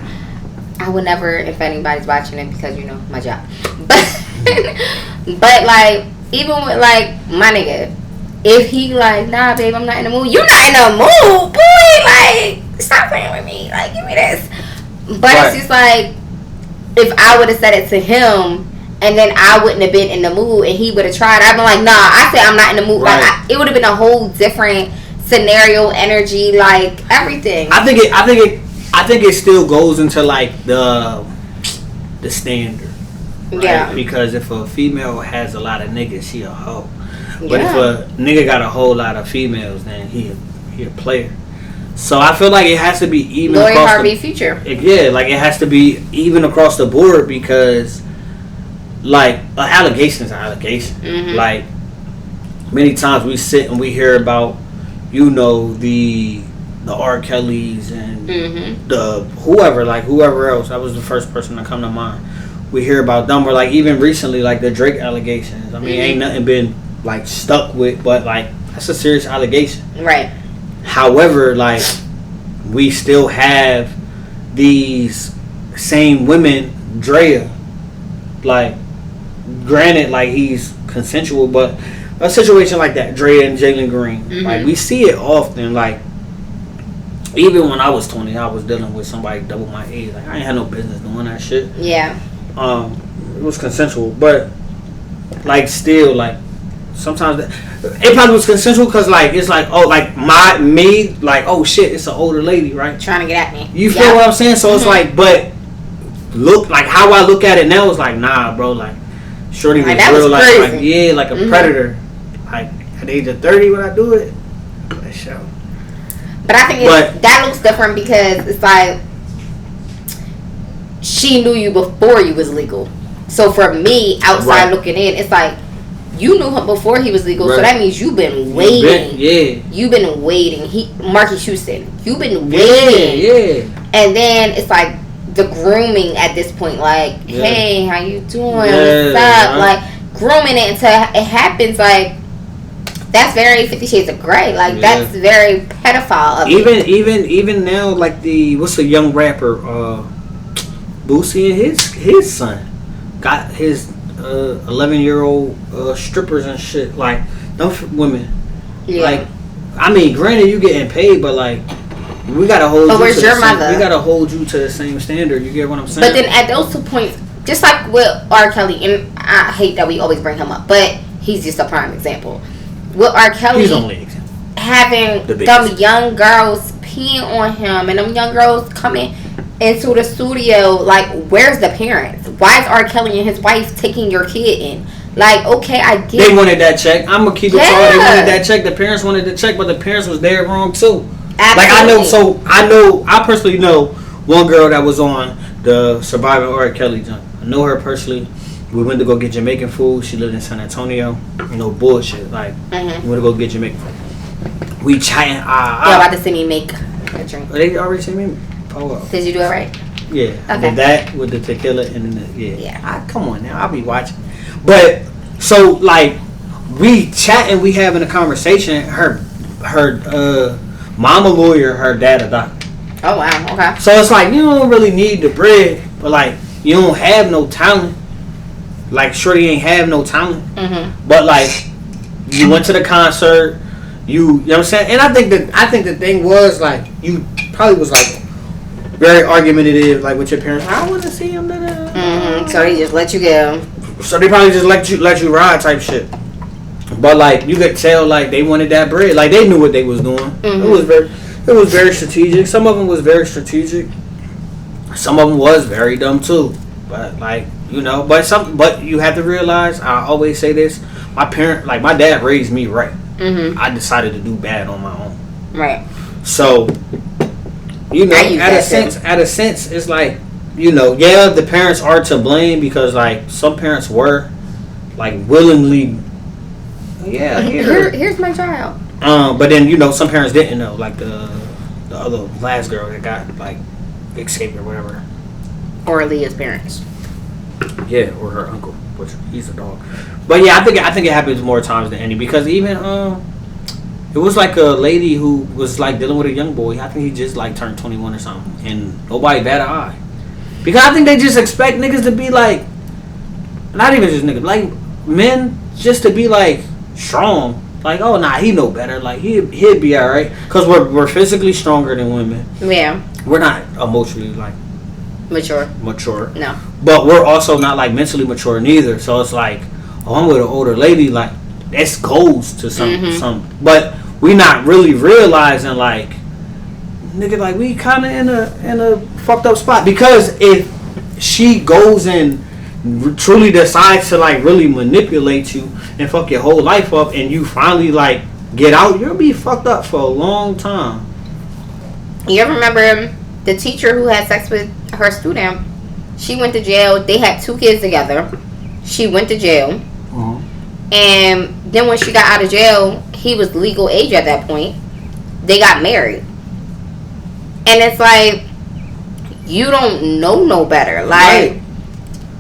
I would never, if anybody's watching it, because, you know, my job. But like, even with, like, my nigga, if he, like, nah, babe, I'm not in the mood. You're not in the mood, boy. Like, stop playing with me. Like, give me this. But it's just like, if I would have said it to him, and then I wouldn't have been in the mood, and he would have tried, I'd be like, nah, I said I'm not in the mood. Right. Like, it would have been a whole different scenario, energy, like, everything. I think it still goes into like the standard, right? Yeah. Because if a female has a lot of niggas, she a hoe. But if a nigga got a whole lot of females, then he a player. So I feel like it has to be even. Lori across Harvey Future. Yeah, like it has to be even across the board because, like, an allegation is an allegation. Like, many times we sit and we hear about, you know, the R. Kellys and the whoever else. That was the first person to come to mind. We hear about them, or like even recently, like the Drake allegations. I mean, ain't nothing been like stuck with, but like that's a serious allegation. Right. However, like we still have these same women, Drea. Like, granted, like he's consensual, but a situation like that, Drea and Jalen Green, like we see it often. Like, even when I was 20, I was dealing with somebody double my age. Like, I ain't had no business doing that shit. Yeah. It was consensual, but like still, like sometimes it probably was consensual because like it's like, oh, like me, like, oh shit, it's an older lady, right? Trying to get at me. You feel what I'm saying? So it's like, but look, like how I look at it now is like, nah, bro, like shorty was real, like yeah, like a predator. Like at the age of 30 when I do it, that show. But I think that looks different because it's like she knew you before you was legal. So for me, outside looking in, it's like you knew him before he was legal. So that means you've been waiting. You've been waiting. Marquis Houston, you've been waiting. Yeah. And then it's like the grooming at this point. Like, hey, how you doing? What's up? Like grooming it until it happens. Like, that's very 50 Shades of Grey. Like, that's very pedophile of even now, like what's the young rapper Boosie and his son got his 11-year-old strippers and shit. Like, those women. Yeah. Like, I mean, granted you getting paid, but like we gotta hold. But where's your mother? We gotta hold you to the same standard. You get what I'm saying? But then at those 2 points, just like with R. Kelly, and I hate that we always bring him up, but he's just a prime example. With R. Kelly, he's only example. Having them young girls peeing on him and them young girls coming into the studio, like, where's the parents? Why is R. Kelly and his wife taking your kid in? Like, okay, I get they wanted that check. I'm gonna keep it tall. They wanted that check. The parents wanted the check, but the parents was there wrong too. Absolutely. Like, I personally know one girl that was on the Surviving R. Kelly jump. I know her personally. We went to go get Jamaican food. She lived in San Antonio. No bullshit. Like, we went to go get Jamaican food. We chatting. Y'all about to see me make a drink. They already seen me. Oh, did you do it right? Yeah. Okay. I did that with the tequila and come on now. I'll be watching. But, so, like, we chatting. We having a conversation. Her mom a lawyer. Her dad a doctor. Oh, wow. Okay. So, it's like, you don't really need the bread. But, like, you don't have no talent. Like, shorty ain't have no talent. But, like, you went to the concert. You know what I'm saying? And I think the thing was, like, you probably was, like, very argumentative, like, with your parents. I want to see him. So they just let you go. So they probably just let you ride type shit. But, like, you could tell, like, they wanted that bread. Like, they knew what they was doing. It was very strategic. Some of them was very strategic. Some of them was very dumb too. But, like, you know, but you have to realize, I always say this, my dad raised me right. I decided to do bad on my own. Right. So, you know, at a sense, it's like, you know, yeah, the parents are to blame because, like, some parents were, like, willingly, yeah, here's my child. But then, you know, some parents didn't know, like the other last girl that got, like, escaped or whatever. Or Leah's parents. Yeah, or her uncle, which he's a dog. But yeah, I think it happens more times than any, because even it was like a lady who was, like, dealing with a young boy. I think he just, like, turned 21 or something, and nobody bat an eye, because I think they just expect niggas to be, like, not even just niggas, like, men just to be, like, strong. Like, oh, nah, he know better. Like, he'd be alright, because we're physically stronger than women. Yeah. We're not emotionally, like, mature. No. But we're also not, like, mentally mature neither. So it's like, oh, I'm with an older lady, like, that's goals to some. But we not really realizing, like, nigga, like, we kind of in a fucked up spot, because if she goes and truly decides to, like, really manipulate you and fuck your whole life up, and you finally, like, get out, you'll be fucked up for a long time. You ever remember the teacher who had sex with her student? She went to jail. They had 2 kids together. She went to jail. And then when she got out of jail, he was legal age at that point. They got married. And it's like, you don't know no better. Like, right.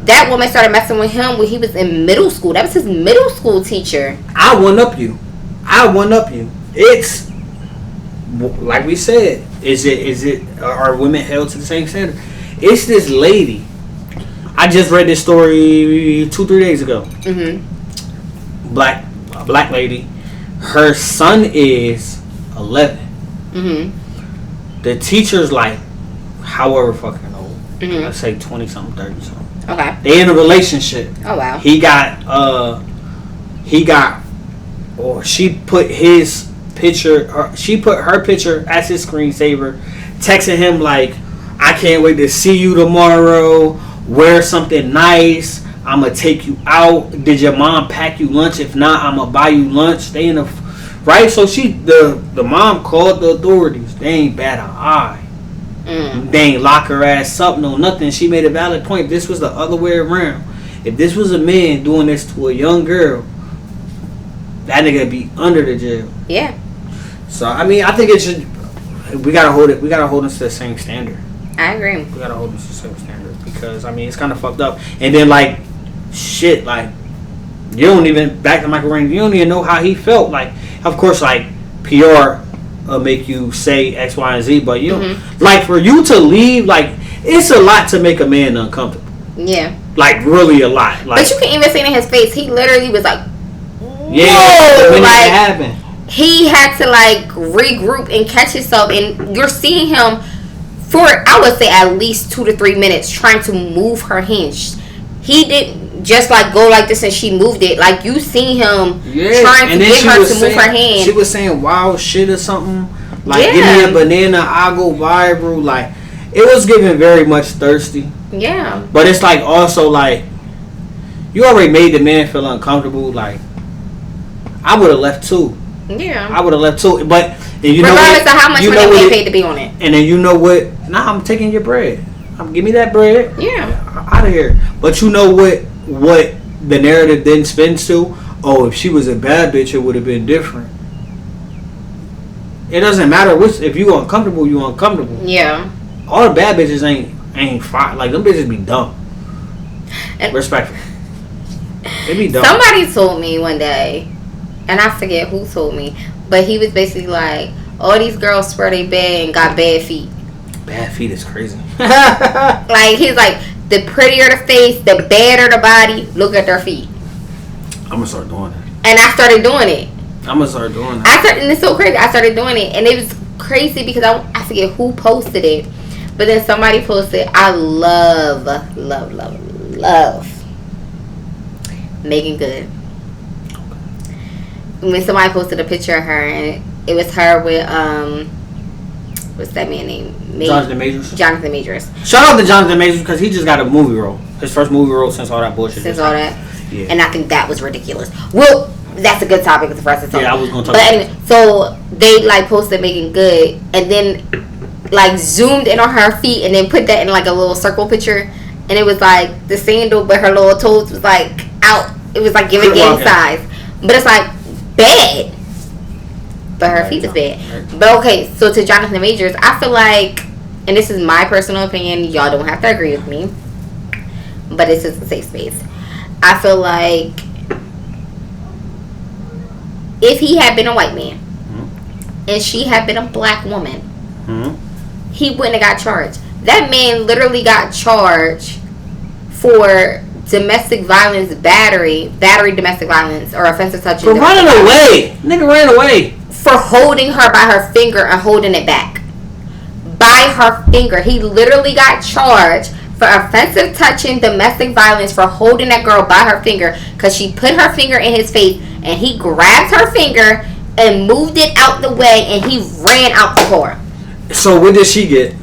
That woman started messing with him when he was in middle school. That was his middle school teacher. I one up you. It's, like we said, is it are women held to the same standard? It's this lady. I just read this story 2-3 days ago. Black lady. Her son is 11. The teacher's, like, however fucking old. Let's say 20 something, 30 something. Okay. They in a relationship. Oh wow. She put his picture. She put her picture as his screensaver, texting him like, "I can't wait to see you tomorrow. Wear something nice. I'm gonna take you out. Did your mom pack you lunch? If not, I'm gonna buy you lunch." They in a right. So the mom called the authorities. They ain't bat an eye. They ain't lock her ass up, no nothing. She made a valid point. If this was the other way around, if this was a man doing this to a young girl, that nigga be under the jail. Yeah. So I mean, I think it should. We gotta hold it. We gotta hold us to the same standard. I agree. We gotta hold us to the same standard, because I mean, it's kind of fucked up. And then, like, shit, like, you don't even, back to Michael Rain, you don't even know how he felt. Like, of course, like, PR make you say X, Y, and Z, but you know, like, for you to leave, like, it's a lot to make a man uncomfortable. Yeah. Like, really a lot. Like, but you can even see it in his face. He literally was like, yeah, when like, it happened. He had to, like, regroup and catch himself, and you're seeing him for, I would say, at least 2 to 3 minutes trying to move her hand. He didn't just, like, go like this and she moved it. Like, you see him trying to get her to move her hand. She was saying wild shit or something. Like, give me a banana, I'll go viral. Like, it was giving very much thirsty. Yeah. But it's, like, also, like, you already made the man feel uncomfortable. Like, I would have left too. Yeah. I would have left too. But, and you regardless know of how much money they paid to be on it. And then you know what? Nah, I'm taking your bread. Give me that bread. Yeah. Out of here. But you know what the narrative then spins to? Oh, if she was a bad bitch, it would have been different. It doesn't matter which. If you uncomfortable, you uncomfortable. Yeah. All the bad bitches ain't fine. Like, them bitches be dumb. And respectfully. They be dumb. Somebody told me one day, and I forget who told me, but he was basically like, all these girls swear they bad and got bad feet. Bad feet is crazy. Like, he's like, the prettier the face, the better the body. Look at their feet. I'm gonna start doing that. And I started doing it. I'm gonna start doing that. And it's so crazy. I started doing it, and it was crazy because I forget who posted it, but then somebody posted. I love Megan Good. When somebody posted a picture of her, and it was her with what's that man name? Jonathan Majors. Jonathan Majors. Shout out to Jonathan Majors because he just got a movie role. His first movie role since all that bullshit. Since all that. Yeah. And I think that was ridiculous. Well, that's a good topic for us to talk. Yeah, I was gonna talk. But about anyway, so they like posted Megan Good, and then like zoomed in on her feet, and then put that in like a little circle picture, and it was like the sandal, but her little toes was like out. It was like giving game size, but it's like bad. But her feet is bad. But okay, so to Jonathan Majors, I feel like, and this is my personal opinion, y'all don't have to agree with me, but this is a safe space. I feel like if he had been a white man and she had been a black woman, he wouldn't have got charged. That man literally got charged for domestic violence, battery, domestic violence, or offensive touching. For running away. Nigga ran away. For holding her by her finger and holding it back. By her finger. He literally got charged for offensive touching, domestic violence, for holding that girl by her finger because she put her finger in his face and he grabbed her finger and moved it out the way and he ran out the car. So what did she get?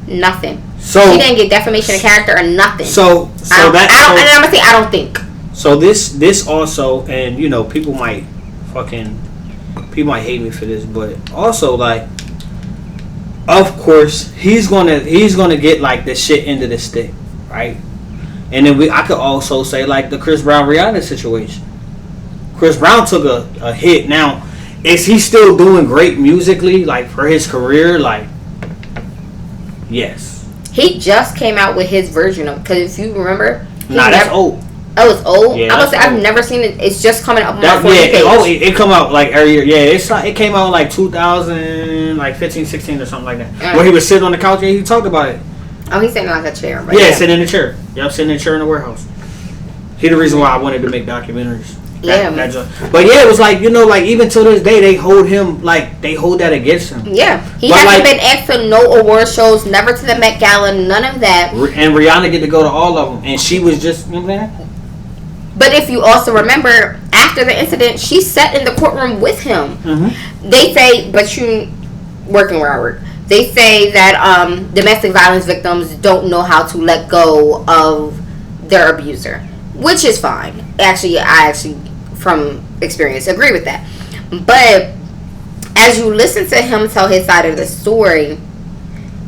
Nothing. So she didn't get defamation of character or nothing. So and I'm gonna say I don't think. So this also, and you know, people might hate me for this, but also like, of course he's gonna get like the shit into the stick, right? And then I could also say like the Chris Brown Rihanna situation. Chris Brown took a hit. Now, is he still doing great musically, like for his career? Like, yes. He just came out with his version of, because if you remember, that's old. Oh, it's old. Yeah, I must say I've never seen it. It's just coming up on my page. It come out like every year. Yeah, it came out like 2000, like 15, 16 or something like that. Where he was sitting on the couch and he talked about it. Oh, he's sitting like a chair. Right? Yeah, sitting in a chair. Yep, sitting in a chair in the warehouse. He the reason why I wanted to make documentaries. But yeah, it was like, you know, like even to this day they hold that against him. Yeah, he hasn't been asked to no award shows, never to the Met Gala, none of that. And Rihanna get to go to all of them, and she was just, you know what I'm saying? But if you also remember, after the incident, she sat in the courtroom with him. Mm-hmm. They say, but you working where I work. They say that domestic violence victims don't know how to let go of their abuser, which is fine. Actually, I from experience agree with that. But as you listen to him tell his side of the story,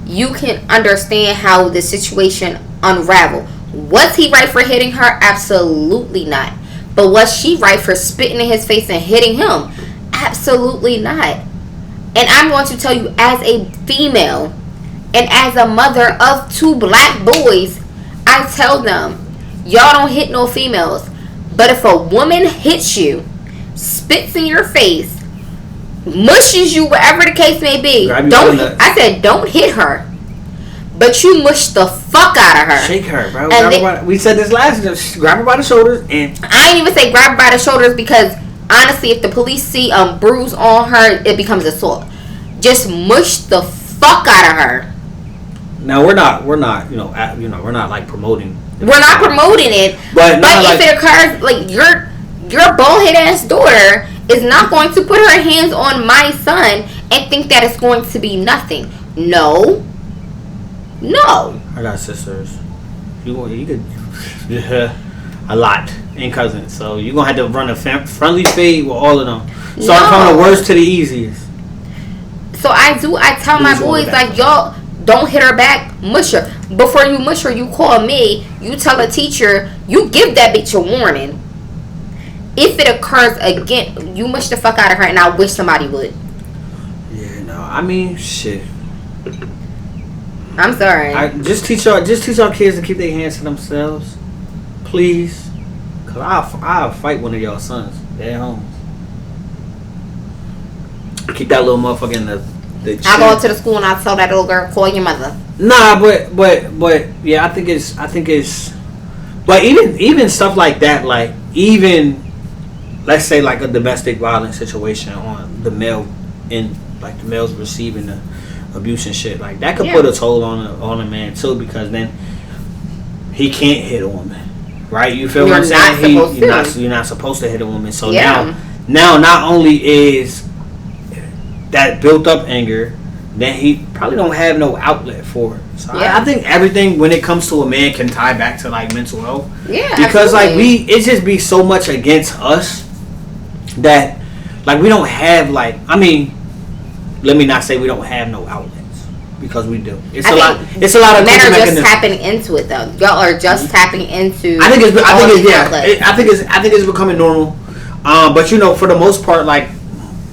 you can understand how the situation unraveled. Was he right for hitting her? Absolutely not. But was she right for spitting in his face and hitting him? Absolutely not. And I'm going to tell you, as a female and as a mother of 2 black boys, I tell them, y'all don't hit no females. But if a woman hits you, spits in your face, mushes you, whatever the case may be, don't hit her. But you mush the fuck out of her. Shake her, bro. We said this last time. Grab her by the shoulders and I ain't even say grab her by the shoulders because honestly, if the police see bruise on her, it becomes assault. Just mush the fuck out of her. Now we're not we're not like promoting. We're not promoting it, but if it occurs, like your bullhead ass daughter is not going to put her hands on my son and think that it's going to be nothing. No. I got sisters. You could a lot and cousins, so you're gonna have to run a friendly fade with all of them. Start from the worst to the easiest. So I tell my boys like, y'all don't hit her back, mush her. Before you mush her, you call me, you tell a teacher, you give that bitch a warning. If it occurs again, you mush the fuck out of her, and I wish somebody would. Yeah, no, I mean, shit. I'm sorry. Just teach our kids to keep their hands to themselves, please. Cause I'll fight one of y'all sons. They're at home. Keep that little motherfucker in the I go up to the school and I tell that little girl, call your mother. Nah, but yeah, I think it's. But even stuff like that, like even let's say like a domestic violence situation on the male, in like the males receiving the abuse and shit, like that could put a toll on a man too, because then he can't hit a woman, right? You feel what I'm saying? You're not supposed to hit a woman. So now not only is that built up anger, then he probably don't have no outlet for it. So I think everything when it comes to a man can tie back to like mental health. Yeah, because absolutely. like it just be so much against us that like we don't have like, I mean, let me not say we don't have no outlets, because we do. It's a lot of men are just mechanisms. tapping into it though. Y'all are just tapping into. I think outlets. it's becoming normal. But you know, for the most part, like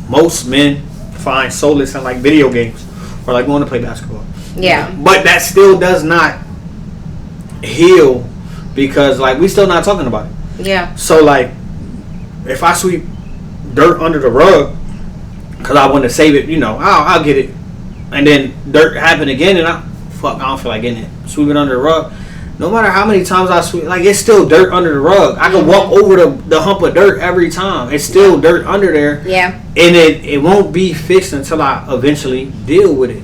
most men find solace in like video games or like going to play basketball. Yeah. But that still does not heal, because like we still not talking about it. Yeah. So like if I sweep dirt under the rug because I want to save it, you know, I'll get it, and then dirt happen again and I don't feel like getting it, sweep it under the rug. No matter how many times I sweep, like it's still dirt under the rug. I can walk over the hump of dirt every time. It's still dirt under there. Yeah. And it won't be fixed until I eventually deal with it.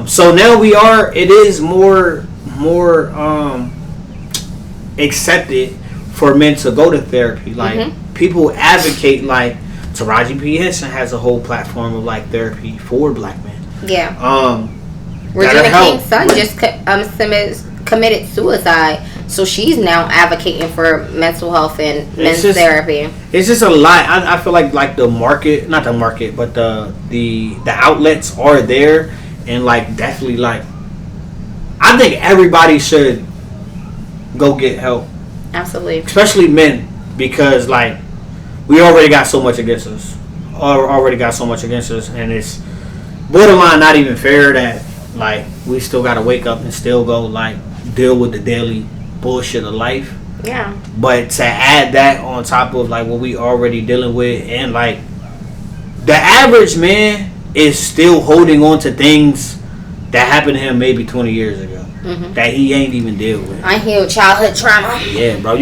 So now it is more accepted for men to go to therapy. Like people advocate, like Taraji P. Henson has a whole platform of like therapy for black men. Yeah. Regina King's son just committed suicide, so she's now advocating for mental health and men's therapy. It's just a lot. I feel like the market, not the market, but the outlets are there, and like definitely like I think everybody should go get help. Absolutely. Especially men, because like we already got so much against us. And it's borderline not even fair that like we still gotta wake up and still go like deal with the daily bullshit of life. Yeah. But to add that on top of like what we already dealing with, and like the average man is still holding on to things that happened to him maybe 20 years ago that he ain't even deal with. Unhealed childhood trauma. Yeah, bro.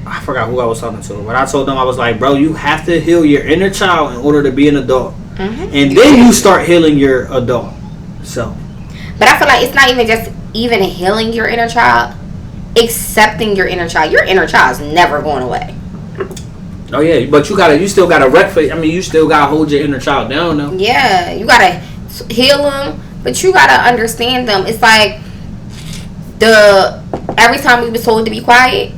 I forgot who I was talking to, but I told them, I was like, bro, you have to heal your inner child in order to be an adult. And then you start healing your adult self. But I feel like it's not even healing your inner child, accepting your inner child. Your inner child is never going away. Oh yeah, but you still gotta you still gotta hold your inner child down though. Yeah, you gotta heal them, but you gotta understand them. It's like every time we was told to be quiet,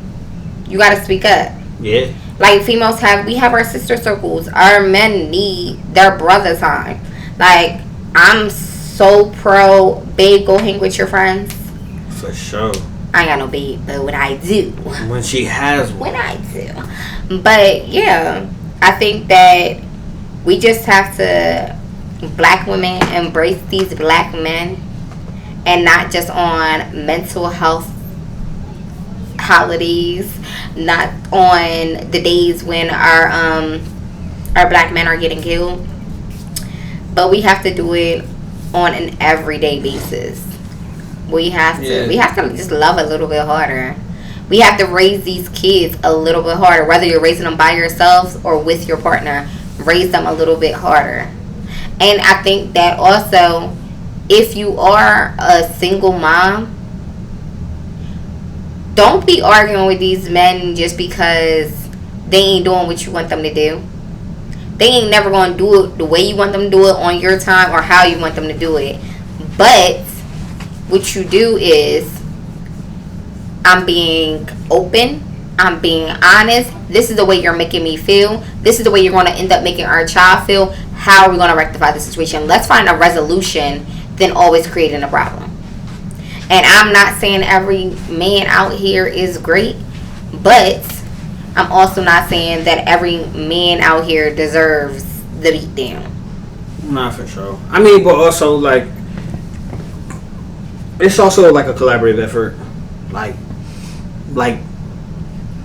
you gotta speak up. Yeah. Like females we have our sister circles. Our men need their brother time. Like I'm so pro babe, go hang with your friends. For sure. I ain't got no babe, but when I do. When she has one. When I do. But yeah, I think that we just have to, black women, embrace these black men, and not just on mental health holidays, not on the days when our black men are getting killed, but we have to do it on an everyday basis. We have to just love a little bit harder. We have to raise these kids a little bit harder, whether you're raising them by yourselves or with your partner. Raise them a little bit harder. And I think that also, if you are a single mom, don't be arguing with these men just because they ain't doing what you want them to do. They ain't never going to do it the way you want them to do it, on your time, or how you want them to do it. But what you do is, I'm being open, I'm being honest. This is the way you're making me feel. This is the way you're going to end up making our child feel. How are we going to rectify the situation? Let's find a resolution than always creating a problem. And I'm not saying every man out here is great, but I'm also not saying that every man out here deserves the beat down. Not for sure. I mean, but also like, it's also like a collaborative effort. Like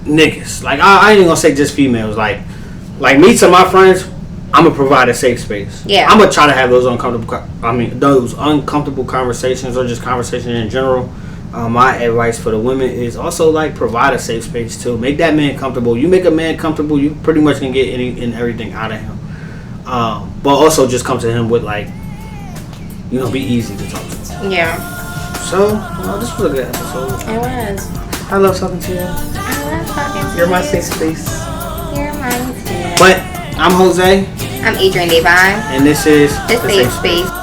niggas. Like I ain't even gonna say just females. Like like me to my friends, I'm gonna provide a safe space. Yeah. I'm gonna try to have those uncomfortable conversations or just conversations in general. My advice for the women is also like provide a safe space too. Make that man comfortable. You make a man comfortable, you pretty much can get any and everything out of him. But also just come to him with like, be easy to talk to. Yeah. So, this was a good episode. It was. I love talking to you. I love talking to You're my safe space. You're mine too. But I'm Jose, I'm Adrian Devine. and this is The Safe Space.